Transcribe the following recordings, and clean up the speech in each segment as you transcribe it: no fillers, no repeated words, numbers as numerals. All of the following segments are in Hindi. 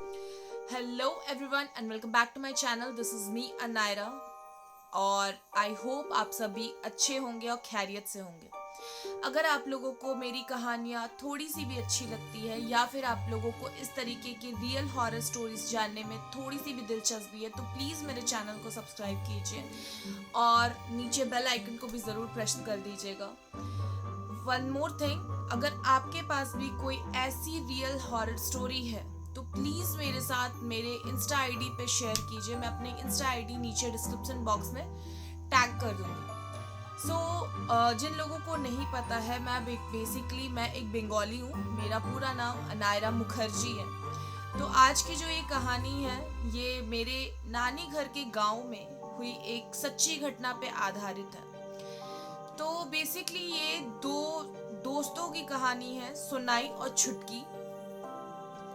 Hello everyone and welcome back to my channel. This is me Anayra और आई होप आप सभी अच्छे होंगे और खैरियत से होंगे। अगर आप लोगों को मेरी कहानियाँ थोड़ी सी भी अच्छी लगती है या फिर आप लोगों को इस तरीके की रियल हॉरर स्टोरीज जानने में थोड़ी सी भी दिलचस्पी है तो प्लीज़ मेरे चैनल को सब्सक्राइब कीजिए और नीचे बेल आइकन को भी ज़रूर प्रेस कर दीजिएगा। वन मोर थिंग, अगर आपके पास भी कोई ऐसी रियल हॉरर स्टोरी है तो प्लीज़ मेरे साथ मेरे इंस्टा आईडी पे शेयर कीजिए। मैं अपनी इंस्टा आईडी नीचे डिस्क्रिप्शन बॉक्स में टैग कर दूंगी। जिन लोगों को नहीं पता है, मैं एक बंगाली हूँ। मेरा पूरा नाम अनायरा मुखर्जी है। तो आज की जो ये कहानी है ये मेरे नानी घर के गांव में हुई एक सच्ची घटना पे आधारित है। तो बेसिकली ये दो दोस्तों की कहानी है, सुनाई और छुटकी।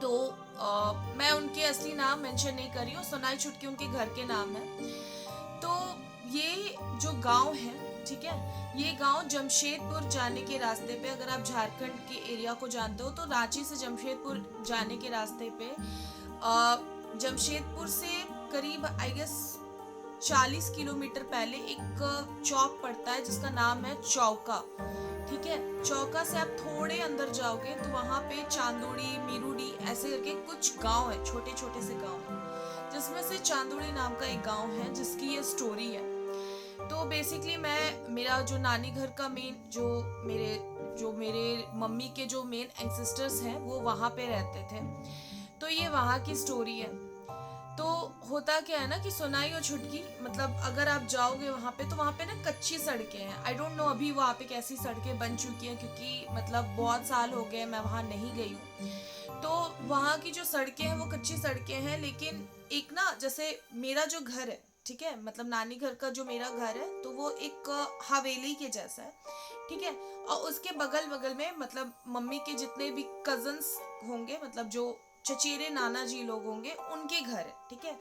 तो मैं उनके असली नाम मेंशन नहीं कर रही हूँ, सुनाई छुटकी उनके घर के नाम है। तो ये जो गांव है, ठीक है, ये गांव जमशेदपुर जाने के रास्ते पे, अगर आप झारखंड के एरिया को जानते हो तो रांची से जमशेदपुर जाने के रास्ते पे जमशेदपुर से करीब आई गेस 40 किलोमीटर पहले एक चौक पड़ता है जिसका नाम है चौका। ठीक है, चौका से आप थोड़े अंदर जाओगे तो वहाँ पे चांदोड़ी, मीरूडी ऐसे करके कुछ गांव है, छोटे छोटे से गांव है, जिसमें से चांदोड़ी नाम का एक गांव है जिसकी ये स्टोरी है। तो बेसिकली मेरा जो नानी घर का मेन जो मेरे मम्मी के जो मेन एंसेस्टर्स हैं वो वहाँ पे रहते थे। तो ये वहाँ की स्टोरी है। तो होता क्या है ना कि सुनाई और छुटकी, मतलब अगर आप जाओगे वहाँ पे तो वहाँ पे ना कच्ची सड़कें हैं। आई डोंट नो अभी वहाँ पे कैसी सड़कें बन चुकी हैं, क्योंकि मतलब बहुत साल हो गए मैं वहाँ नहीं गई हूँ। तो वहाँ की जो सड़कें हैं वो कच्ची सड़कें हैं, लेकिन एक ना जैसे मेरा जो घर है, ठीक है, मतलब नानी घर का जो मेरा घर है तो वो एक हवेली के जैसा है। ठीक है, और उसके बगल बगल में मतलब मम्मी के जितने भी कजन्स होंगे, मतलब जो चचेरे नाना जी लोग होंगे, उनके घर है। ठीक है,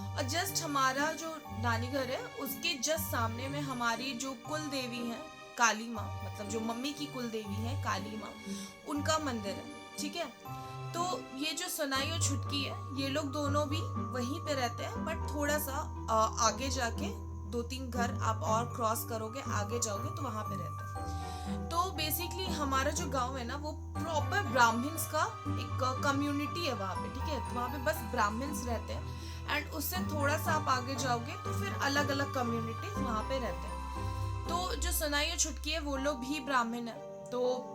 और जस्ट हमारा जो नानी घर है उसके जस्ट सामने में हमारी जो कुल देवी है काली माँ, मतलब जो मम्मी की कुल देवी है काली माँ, उनका मंदिर है। ठीक है, तो ये जो सनाई और छुटकी है ये लोग दोनों भी वहीं पे रहते हैं, बट थोड़ा सा आगे जाके 2-3 घर आप और क्रॉस करोगे, आगे जाओगे तो वहां पे रहते हैं। तो बेसिकली हमारा जो गांव है ना वो प्रॉपर ब्राह्मण्स का एक कम्युनिटी है वहाँ पे। ठीक है, तो वहाँ पे बस ब्राह्मण्स रहते हैं एंड उससे थोड़ा सा आप आगे जाओगे तो फिर अलग अलग कम्युनिटीज वहाँ पे रहते हैं। तो जो सनाई और छुटकी है वो लोग भी ब्राह्मण है। तो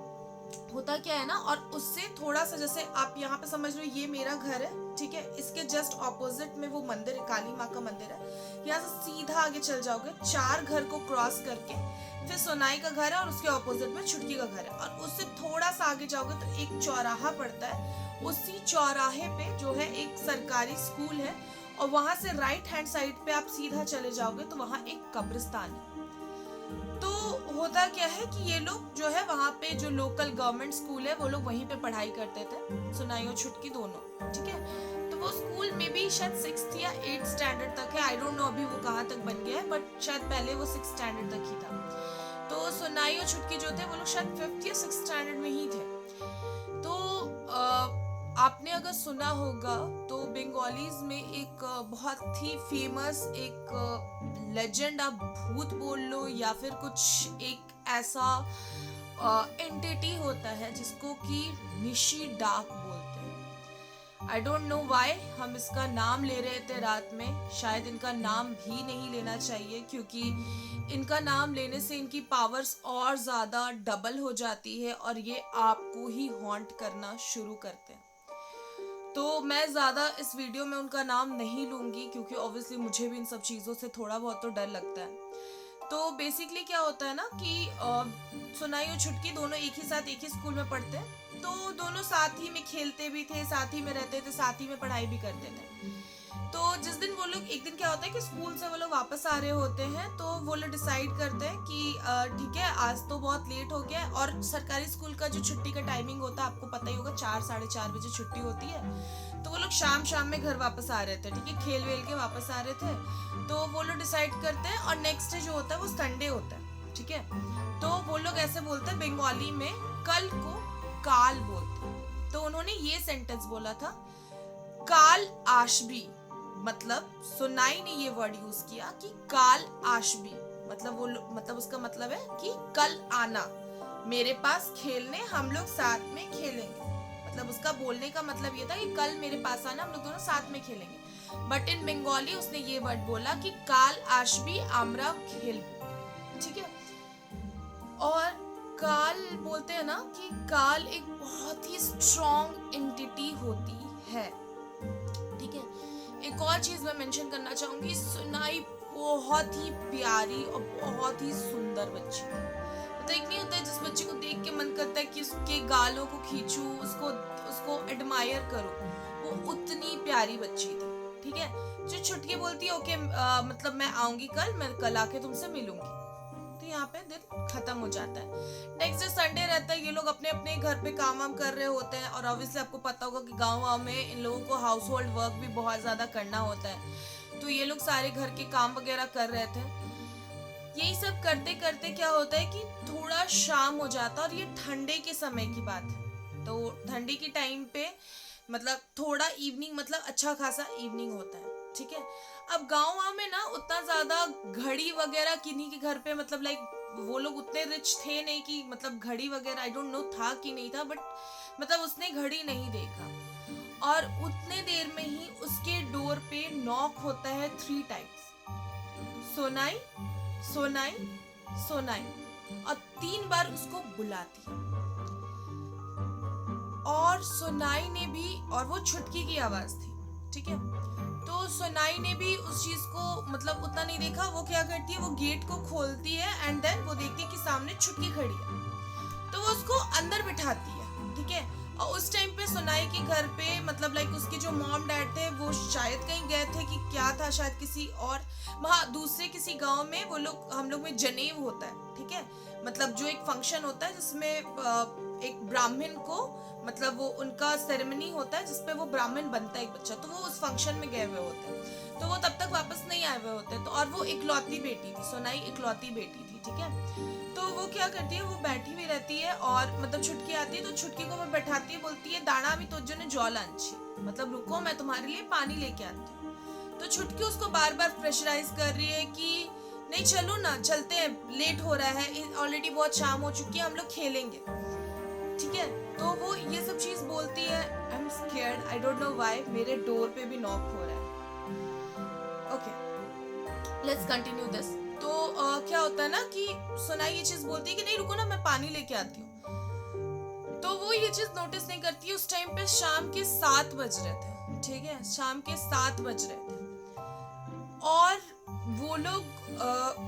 होता क्या है ना, और उससे थोड़ा सा जैसे आप यहाँ पे समझ लो ये मेरा घर है, ठीक है, इसके जस्ट ऑपोजिट में वो मंदिर है, काली माँ का मंदिर है। यहाँ से सीधा आगे चल जाओगे 4 घर को क्रॉस करके फिर सोनाई का घर है और उसके ऑपोजिट में छुटकी का घर है, और उससे थोड़ा सा आगे जाओगे तो एक चौराहा पड़ता है। उसी चौराहे पे जो है एक सरकारी स्कूल है, और वहां से राइट हैंड साइड पे आप सीधा चले जाओगे तो वहां एक कब्रिस्तान है। तो होता क्या है कि ये लोग जो है वहाँ पे जो लोकल गवर्नमेंट स्कूल है वो लोग वहीं पे पढ़ाई करते थे, सुनाई और छुटकी दोनों। ठीक है, तो वो स्कूल में भी शायद 6th या 8th स्टैंडर्ड तक है। आई डोंट नो अभी वो कहाँ तक बन गया है, बट शायद पहले वो 6th स्टैंडर्ड तक ही था। तो सुनाई और छुटकी जो थे वो लोग शायद 5th या 6th स्टैंडर्ड में ही थे। तो आपने अगर सुना होगा तो बंगालीज में एक बहुत ही फेमस एक लेजेंड, आप भूत बोल लो या फिर कुछ एक ऐसा एंटिटी होता है जिसको कि निशी डाक बोलते हैं। आई डोंट नो वाई हम इसका नाम ले रहे थे रात में। शायद इनका नाम भी नहीं लेना चाहिए, क्योंकि इनका नाम लेने से इनकी पावर्स और ज़्यादा डबल हो जाती है और ये आपको ही हॉन्ट करना शुरू करते हैं। तो मैं ज़्यादा इस वीडियो में उनका नाम नहीं लूँगी, क्योंकि ऑब्वियसली मुझे भी इन सब चीज़ों से थोड़ा बहुत तो डर लगता है। तो बेसिकली क्या होता है ना कि सुनाई और छुटकी दोनों एक ही साथ एक ही स्कूल में पढ़ते हैं, तो दोनों साथ ही में खेलते भी थे, साथ ही में रहते थे, साथ ही में पढ़ाई भी करते थे। तो जिस दिन वो लोग, एक दिन क्या होता है कि स्कूल से वो लोग वापस आ रहे होते हैं, तो वो लोग डिसाइड करते हैं कि ठीक है आज तो बहुत लेट हो गया है, और सरकारी स्कूल का जो छुट्टी का टाइमिंग होता है आपको पता ही होगा, 4-4:30 बजे छुट्टी होती है। तो वो लोग शाम शाम में घर वापस आ रहे थे, ठीक है, खेल वेल के वापस आ रहे थे। तो वो लोग डिसाइड करते हैं, और नेक्स्ट डे जो होता है वो संडे होता है। ठीक है, तो वो लोग ऐसे बोलते हैं बंगाली में, कल को काल बोलते हैं। तो उन्होंने ये सेंटेंस बोला था, काल आशबी, मतलब सुनाई ने ये वर्ड यूज किया कि काल आशबी, मतलब वो मतलब उसका मतलब है कि कल आना मेरे पास खेलने, हम लोग साथ में खेलेंगे। मतलब उसका बोलने का मतलब ये था कि कल मेरे पास आना, हम लोग दोनों साथ में खेलेंगे। बट इन बंगाली उसने ये वर्ड बोला कि काल आशबी आमरा खेलबो। ठीक है। और काल बोलते हैं ना कि काल एक बहुत ही स्ट्रॉन्ग एंटिटी होती है। ठीक है। एक और चीज मैं मेंशन करना चाहूंगी, सुनाई बहुत ही प्यारी और बहुत ही सुंदर बच्ची थी। मतलब एक नहीं होता है जिस बच्चे को देख के मन करता है कि उसके गालों को खींचूं, उसको उसको एडमायर करूं, वो उतनी प्यारी बच्ची थी। ठीक है। जो छुटकी बोलती है ओके मतलब मैं आऊंगी कल, मैं कल आके तुमसे मिलूंगी, तो यहाँ पे दिन खत्म हो जाता है। नेक्स्ट डे संडे रहता है, ये लोग अपने अपने घर पे काम वाम कर रहे होते हैं। और ऑब्वियसली आपको पता होगा कि गाँव में इन लोगों को हाउस होल्ड वर्क भी बहुत ज्यादा करना होता है, तो ये लोग सारे घर के काम वगैरह कर रहे थे। यही सब करते करते क्या होता है कि थोड़ा शाम हो जाता है, और ये ठंडे के समय की बात है। तो ठंडी के टाइम पे मतलब थोड़ा इवनिंग, मतलब अच्छा खासा इवनिंग होता है। ठीक है। अब गाँव में ना उतना ज्यादा घड़ी वगैरह किन्हीं के घर पे, मतलब लाइक वो लोग उतने रिच थे नहीं कि मतलब घड़ी वगैरह, आई डोंट नो था कि नहीं था, बट मतलब उसने घड़ी नहीं देखा। और उतने देर में ही उसके डोर पे नॉक होता है 3 टाइम्स, सोनाई सोनाई सोनाई, और 3 बार उसको बुलाती है। और सोनाई ने भी, और वो छुटकी की आवाज थी। ठीक है। तो सोनाई ने भी उस चीज को मतलब उतना नहीं देखा। वो क्या करती है, वो गेट को खोलती है एंड देन वो देखती है कि सामने छुटकी खड़ी है, तो वो उसको अंदर बिठाती है। ठीक है। और उस टाइम पे सोनाई के घर पे मतलब लाइक उसके जो मॉम डैड थे वो शायद कहीं गए थे कि क्या था, शायद किसी और वहाँ दूसरे किसी गांव में वो लोग, हम लोग में जनेऊ होता है। ठीक है। मतलब जो एक फंक्शन होता है जिसमें एक ब्राह्मण को, मतलब वो उनका सेरेमनी होता है जिसपे वो ब्राह्मण बनता है एक बच्चा, तो वो उस फंक्शन में गए हुए होते हैं, तो वो तब तक वापस नहीं आए हुए होते। तो और वो इकलौती बेटी थी, सोनाई इकलौती बेटी थी। ठीक है। तो वो क्या करती है, वो बैठी हुई रहती है और मतलब छुटकी आती है, तो छुटकी को वो बैठाती है, बोलती है दाना भी तो जो ने जौ लांची, मतलब रुको मैं तुम्हारे लिए पानी लेके आती हूँ। तो छुटकी उसको बार बार प्रेशराइज कर रही है कि नहीं चलो ना, चलते हैं, लेट हो रहा है, ऑलरेडी बहुत शाम हो चुकी है, हम लोग खेलेंगे। ठीक है। तो वो ये सब चीज बोलती है। I am scared, I don't know why, मेरे डोर पे भी नॉक हो रहा है। Okay, let's continue this. तो क्या होता है ना कि सोनाई ये चीज बोलती है कि नहीं रुको ना, मैं पानी लेके आती हूँ। तो वो ये चीज नोटिस नहीं करती है। उस टाइम पे शाम के 7 बज रहे थे। ठीक है। शाम के 7 बज रहे थे, और वो लोग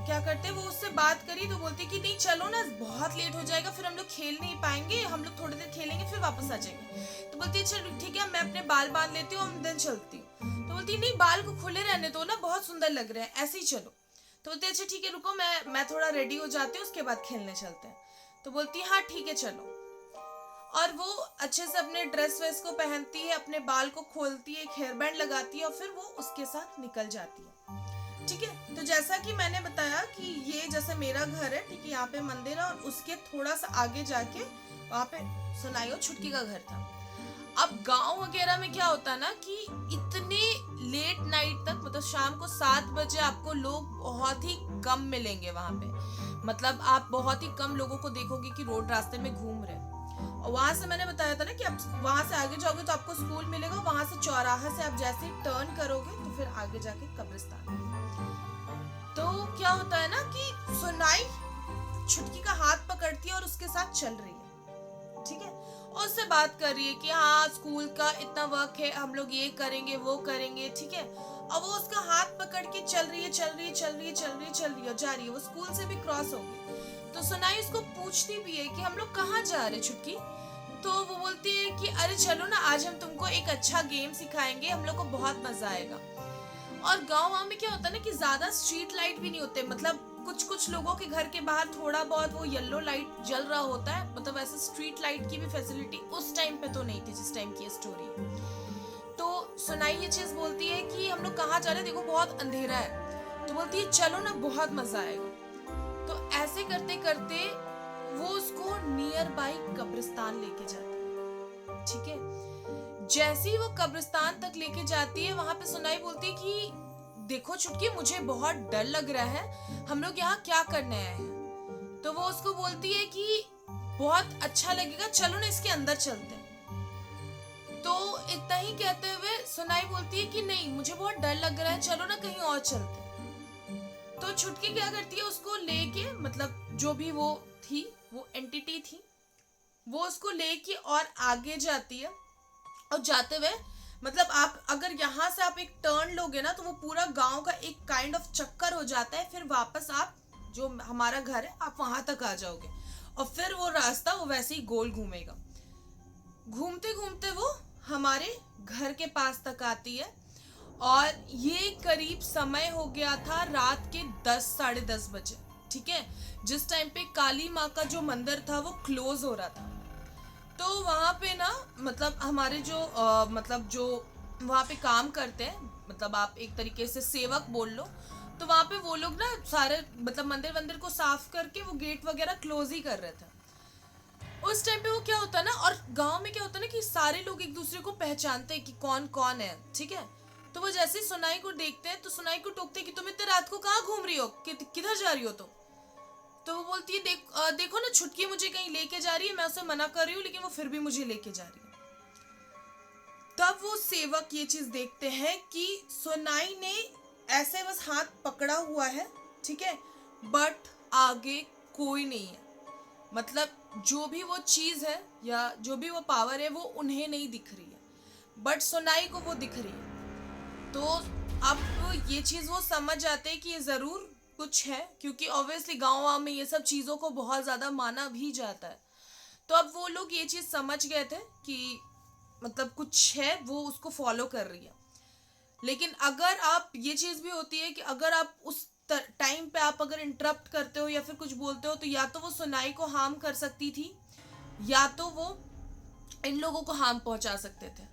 क्या करते हैं, वो उससे बात करी तो बोलते कि नहीं चलो ना, बहुत लेट हो जाएगा, फिर हम लोग खेल नहीं पाएंगे, हम लोग थोड़ी देर खेलेंगे फिर वापस आ जाएंगे। तो बोलती है चलो ठीक है, मैं अपने बाल बांध लेती हूँ, हम दिन चलती हूँ। तो बोलती है नहीं, बाल को खुले रहने दो ना, बहुत सुंदर लग रहे हैं, ऐसे ही चलो। तो बोलती है अच्छा ठीक है रुको, मैं थोड़ा रेडी हो जाती हूँ, उसके बाद खेलने चलते हैं। तो बोलती है हाँ ठीक है चलो। और वो अच्छे से अपने ड्रेस वेस को पहनती है, अपने बाल को खोलती है, एक हेयर बैंड लगाती है, और फिर वो उसके साथ निकल जाती है। ठीक है। तो जैसा कि मैंने बताया कि ये जैसे मेरा घर है, ठीक है, यहाँ पे मंदिर है, और उसके थोड़ा सा आगे जाके वहाँ पे सोनाई और छुटकी का घर था। अब गांव वगैरह में क्या होता है ना कि इतने लेट नाइट तक, मतलब शाम को 7 बजे आपको लोग बहुत ही कम मिलेंगे वहां पे। मतलब आप बहुत ही कम लोगों को देखोगे कि रोड रास्ते में घूम रहे हैं। और वहां से मैंने बताया था ना कि आप वहां से आगे जाओगे तो आपको स्कूल मिलेगा, वहां से चौराहा से आप जैसे टर्न करोगे तो फिर आगे जाके कब्रिस्तान। तो क्या होता है ना कि सुनाई छुटकी का हाथ पकड़ती है और उसके साथ चल रही है। ठीक है। और उससे बात कर रही है कि हाँ स्कूल का इतना वर्क है, हम लोग ये करेंगे वो करेंगे। ठीक है। और वो उसका हाथ पकड़ के चल रही है, चल रही है, चल रही है, चल रही है, चल रही है, जा रही है। वो स्कूल से भी क्रॉस हो गई। तो सुनाई उसको पूछती भी है कि हम लोग कहाँ जा रहे छुटकी। तो वो बोलती है कि अरे चलो ना, आज हम तुमको एक अच्छा गेम सिखाएंगे, हम लोग को बहुत मजा आएगा। और गाँव में क्या होता है ना कि ज्यादा स्ट्रीट लाइट भी नहीं होते, मतलब कुछ कुछ लोगों के घर के बाहर थोड़ा बहुत वो येलो लाइट जल रहा होता है, मतलब ऐसे स्ट्रीट लाइट की भी फैसिलिटी उस टाइम पे तो नहीं थी जिस टाइम की स्टोरी। तो सुनाई ये चीज बोलती है कि हम लोग कहाँ जा रहे हैं, देखो बहुत अंधेरा है। तो बोलती है चलो ना, बहुत मजा आएगा। तो ऐसे करते करते वो उसको नियर बाई कब्रिस्तान लेके जाती है। ठीक है। जैसे ही वो कब्रिस्तान तक लेके जाती है, वहां पे सुनाई बोलती है कि देखो छुटकी, मुझे बहुत डर लग रहा है, हम लोग यहाँ क्या करने आए हैं। तो वो उसको बोलती है कि बहुत अच्छा लगेगा, चलो ना इसके अंदर चलते हैं। तो इतना ही कहते हुए सुनाई बोलती है कि नहीं, मुझे बहुत डर लग रहा है, चलो ना कहीं और चलते हैं। तो छुटकी क्या करती है, उसको लेके, मतलब जो भी वो थी, वो एंटिटी थी, वो उसको लेके और आगे जाती है। और जाते हुए, मतलब आप अगर यहाँ से आप एक टर्न लोगे ना, तो वो पूरा गांव का एक काइंड ऑफ चक्कर हो जाता है। फिर वापस आप जो हमारा घर है, आप वहां तक आ जाओगे। और फिर वो रास्ता वो वैसे ही गोल घूमेगा। घूमते घूमते वो हमारे घर के पास तक आती है। और ये करीब समय हो गया था रात के 10 साढ़े 10 बजे, ठीक है, जिस टाइम पे काली माँ का जो मंदिर था वो क्लोज हो रहा था। तो वहाँ पे ना, मतलब हमारे जो मतलब जो वहाँ पे काम करते हैं, मतलब आप एक तरीके से सेवक बोल लो, तो वहाँ पे वो लोग ना सारे, मतलब मंदिर वंदिर को साफ करके वो गेट वगैरह क्लोज ही कर रहे थे। उस टाइम पे वो क्या होता है ना, और गांव में क्या होता है ना कि सारे लोग एक दूसरे को पहचानते हैं कि कौन कौन है, ठीक है। तो वो जैसे सुनाई को देखते हैं, तो सुनाई को टोकते हैं कि तुम इतने रात को कहाँ घूम रही हो, किधर जा रही हो तुम। तो वो बोलती है देखो ना, छुटकी मुझे कहीं लेके जा रही है, मैं उसे मना कर रही हूँ, लेकिन वो फिर भी मुझे लेके जा रही है। तब वो सेवक ये चीज देखते हैं कि सुनाई ने ऐसे बस हाथ पकड़ा हुआ है, ठीक है, बट आगे कोई नहीं है। मतलब जो भी वो चीज है या जो भी वो पावर है, वो उन्हें नहीं दिख रही है, बट सुनाई को वो दिख रही है। तो अब ये चीज वो समझ जाते हैं कि ये जरूर कुछ है, क्योंकि ऑब्वियसली गाँव में ये सब चीजों को बहुत ज्यादा माना भी जाता है। तो अब वो लोग ये चीज समझ गए थे कि मतलब कुछ है, वो उसको फॉलो कर रही है। लेकिन अगर आप, ये चीज भी होती है कि अगर आप उस टाइम पे आप अगर इंटरप्ट करते हो या फिर कुछ बोलते हो, तो या तो वो सुनाई को हार्म कर सकती थी, या तो वो इन लोगों को हार्म पहुंचा सकते थे।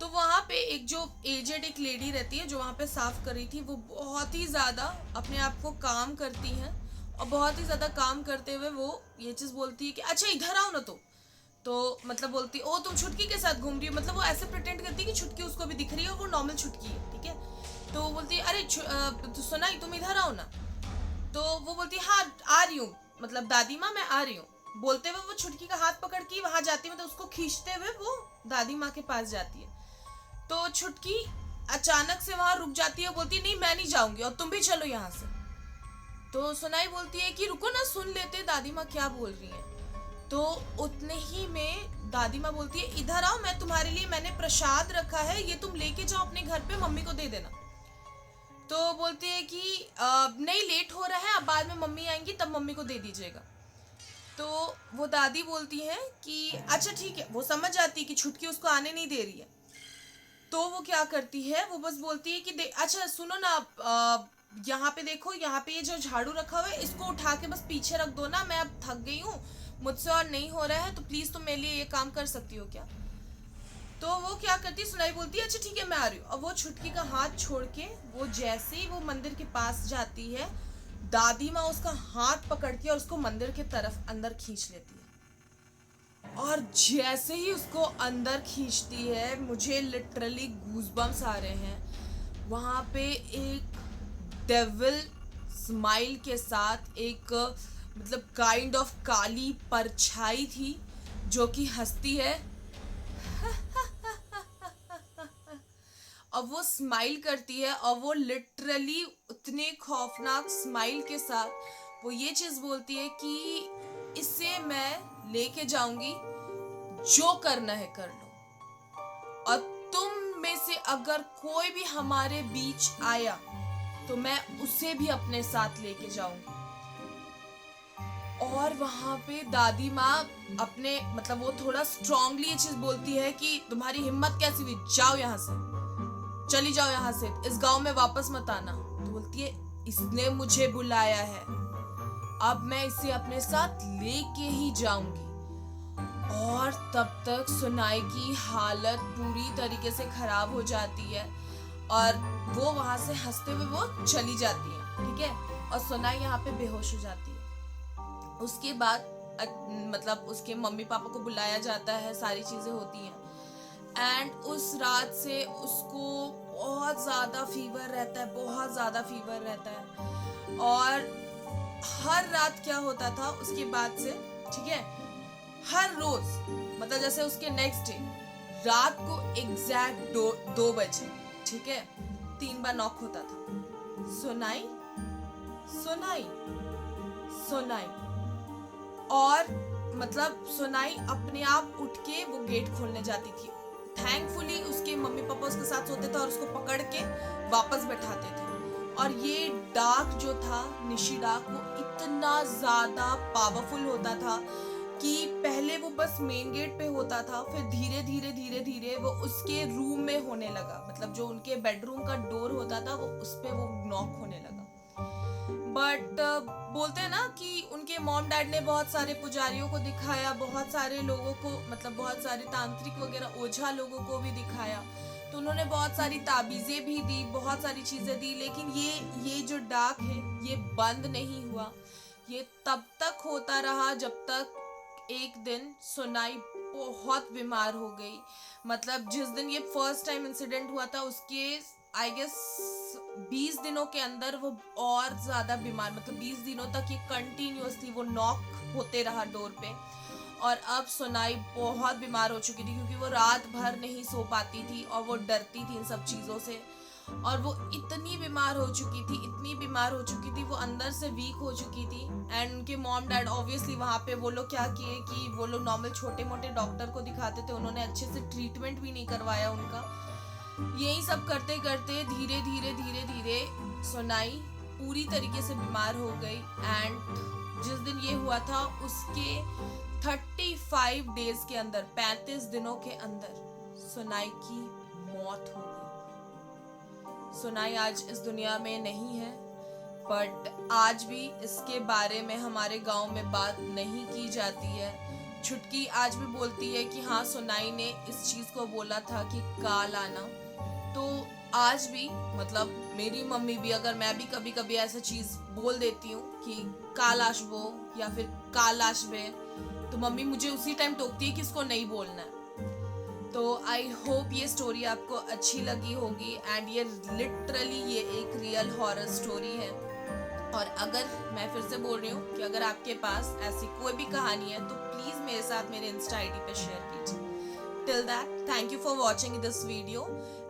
तो वहां पे एक जो एजेड एक लेडी रहती है जो वहां पे साफ कर रही थी, वो बहुत ही ज्यादा अपने आप को काम करती है। और बहुत ही ज्यादा काम करते हुए वो ये चीज बोलती है कि अच्छा इधर आओ ना। तो मतलब बोलती ओ तुम छुटकी के साथ घूम रही हो, मतलब वो ऐसे प्रिटेंड करती है कि छुटकी उसको भी दिख रही है और वो नॉर्मल छुटकी है, ठीक है। तो वो बोलती है अरे तो सुनाई तुम इधर आओ ना। तो वो बोलती है हाँ आ रही हूँ, मतलब दादी माँ मैं आ रही हूँ। बोलते हुए वो छुटकी का हाथ पकड़ के वहां जाती है, मतलब उसको खींचते हुए वो दादी माँ के पास जाती है। तो छुटकी अचानक से वहां रुक जाती है, बोलती है नहीं मैं नहीं जाऊंगी और तुम भी चलो यहाँ से। तो सुनाई बोलती है कि रुको ना, सुन लेते दादी माँ क्या बोल रही है। तो उतने ही में दादी माँ बोलती है इधर आओ, मैं तुम्हारे लिए मैंने प्रसाद रखा है, ये तुम लेके जाओ अपने घर पे, मम्मी को दे देना। तो बोलती है कि नहीं लेट हो रहा है, अब बाद में मम्मी आएंगी तब मम्मी को दे दीजिएगा। तो वो दादी बोलती है कि अच्छा ठीक है, वो समझ जाती है कि छुटकी उसको आने नहीं दे रही है। तो वो क्या करती है, वो बस बोलती है कि अच्छा सुनो ना आप, यहाँ पे देखो, यहाँ पे ये जो झाड़ू रखा हुआ है इसको उठा के बस पीछे रख दो ना, मैं अब थक गई हूँ, मुझसे और नहीं हो रहा है, तो प्लीज तुम मेरे लिए ये काम कर सकती हो क्या। तो वो क्या करती है, सुनाई बोलती है अच्छा ठीक है मैं आ रही हूँ। और वो छुटकी का हाथ छोड़ के वो जैसे ही वो मंदिर के पास जाती है, दादी माँ उसका हाथ पकड़ती है और उसको मंदिर की तरफ अंदर खींच लेती है। और जैसे ही उसको अंदर खींचती है, मुझे लिटरली गूज़बम्स आ रहे हैं। वहां पे एक डेविल स्माइल के साथ एक मतलब काइंड ऑफ काली परछाई थी जो कि हंसती है। और वो स्माइल करती है, और वो लिटरली उतने खौफनाक स्माइल के साथ वो ये चीज बोलती है कि इसे मैं लेके जाऊंगी, जो करना है कर लो, और तुम में से अगर कोई भी हमारे बीच आया तो मैं उसे भी अपने साथ लेके जाऊंगी। और वहां पे दादी माँ अपने, मतलब वो थोड़ा स्ट्रांगली ये चीज बोलती है कि तुम्हारी हिम्मत कैसी हुई, जाओ यहाँ से, चली जाओ यहाँ से, इस गांव में वापस मत आना। तो बोलती है इसने मुझे बुलाया है, अब मैं इसे अपने साथ लेके ही जाऊंगी। और तब तक सुनाई की हालत पूरी तरीके से खराब हो जाती है और वो वहां से हंसते हुए वो चली जाती है, ठीक है। और सुनाई यहाँ पे बेहोश हो जाती है। उसके बाद मतलब उसके मम्मी पापा को बुलाया जाता है, सारी चीजें होती हैं। एंड उस रात से उसको बहुत ज़्यादा फीवर रहता है, बहुत ज़्यादा फीवर रहता है। और हर रात क्या होता था उसके बाद से, ठीक है, हर रोज मतलब जैसे उसके नेक्स्ट डे रात को एग्जैक्ट 2 बजे, ठीक है, 3 बार नॉक होता था। सुनाई सुनाई सुनाई, और मतलब सुनाई अपने आप उठ के वो गेट खोलने जाती थी। थैंकफुली उसके मम्मी पापा उसके साथ सोते थे और उसको पकड़ के वापस बैठाते थे। और ये डाक जो था, निशी डाक, वो इतना ज्यादा पावरफुल होता था कि पहले वो बस मेन गेट पे होता था, फिर धीरे धीरे धीरे धीरे वो उसके रूम में होने लगा। मतलब जो उनके बेडरूम का डोर होता था वो उस पे वो नॉक होने लगा। बट बोलते हैं ना कि उनके मॉम डैड ने बहुत सारे पुजारियों को दिखाया, बहुत सारे लोगों को, मतलब बहुत सारे तांत्रिक वगैरह ओझा लोगों को भी दिखाया, तो उन्होंने बहुत सारी ताबीजें भी दी, बहुत सारी चीजें दी, लेकिन ये जो डाक है ये बंद नहीं हुआ। ये तब तक होता रहा जब तक एक दिन सुनाई बहुत बीमार हो गई। मतलब जिस दिन ये फर्स्ट टाइम इंसिडेंट हुआ था उसके आई गेस 20 दिनों के अंदर वो और ज्यादा बीमार, मतलब 20 दिनों तक ये कंटिन्यूअसली वो नॉक होते रहा डोर पे। और अब सुनाई बहुत बीमार हो चुकी थी क्योंकि वो रात भर नहीं सो पाती थी और वो डरती थी इन सब चीज़ों से। और वो इतनी बीमार हो चुकी थी, इतनी बीमार हो चुकी थी, वो अंदर से वीक हो चुकी थी। एंड उनके मॉम डैड ऑब्वियसली वहाँ पे वो लोग क्या किए कि वो लोग नॉर्मल छोटे मोटे डॉक्टर को दिखाते थे, उन्होंने अच्छे से ट्रीटमेंट भी नहीं करवाया उनका। यही सब करते करते धीरे धीरे धीरे धीरे सुनाई पूरी तरीके से बीमार हो गई। एंड जिस दिन ये हुआ था उसके 35 डेज के अंदर, 35 दिनों के अंदर सुनाई की मौत हो गई। सुनाई आज इस दुनिया में नहीं है, बट आज भी इसके बारे में हमारे गांव में बात नहीं की जाती है। छुटकी आज भी बोलती है कि हाँ सुनाई ने इस चीज़ को बोला था कि काल आना। तो आज भी मतलब मेरी मम्मी भी, अगर मैं भी कभी कभी ऐसा चीज़ बोल देती हूँ कि काल आशबो या फिर काल आशबे, तो मम्मी मुझे उसी टाइम टोकती है कि इसको नहीं बोलना है। तो आई होप ये स्टोरी आपको अच्छी लगी होगी। एंड ये लिटरली ये एक रियल हॉरर स्टोरी है। और अगर मैं फिर से बोल रही हूँ कि अगर आपके पास ऐसी कोई भी कहानी है तो प्लीज़ मेरे साथ मेरे इंस्टा आईडी पे शेयर कीजिए। Till that thank you for watching this video.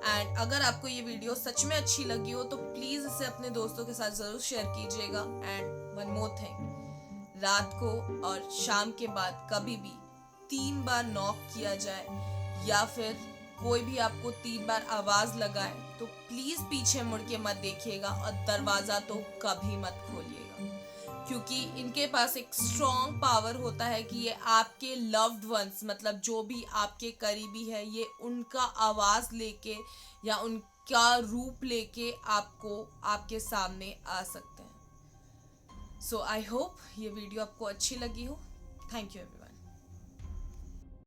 And अगर आपको ये वीडियो सच में अच्छी लगी हो तो प्लीज़ इसे अपने दोस्तों के साथ ज़रूर शेयर कीजिएगा। एंड वन मोर थिंग, रात को और शाम के बाद कभी भी 3 बार नॉक किया जाए या फिर कोई भी आपको 3 बार आवाज़ लगाए तो प्लीज़ पीछे मुड़ के मत देखिएगा और दरवाज़ा तो कभी मत खोलिएगा, क्योंकि इनके पास एक स्ट्रॉन्ग पावर होता है कि ये आपके लव्ड वंस, मतलब जो भी आपके करीबी है, ये उनका आवाज़ लेके या उनका रूप लेके आपको आपके सामने आ सकते हैं। सो आई होप ये वीडियो आपको अच्छी लगी हो। Thank you everyone.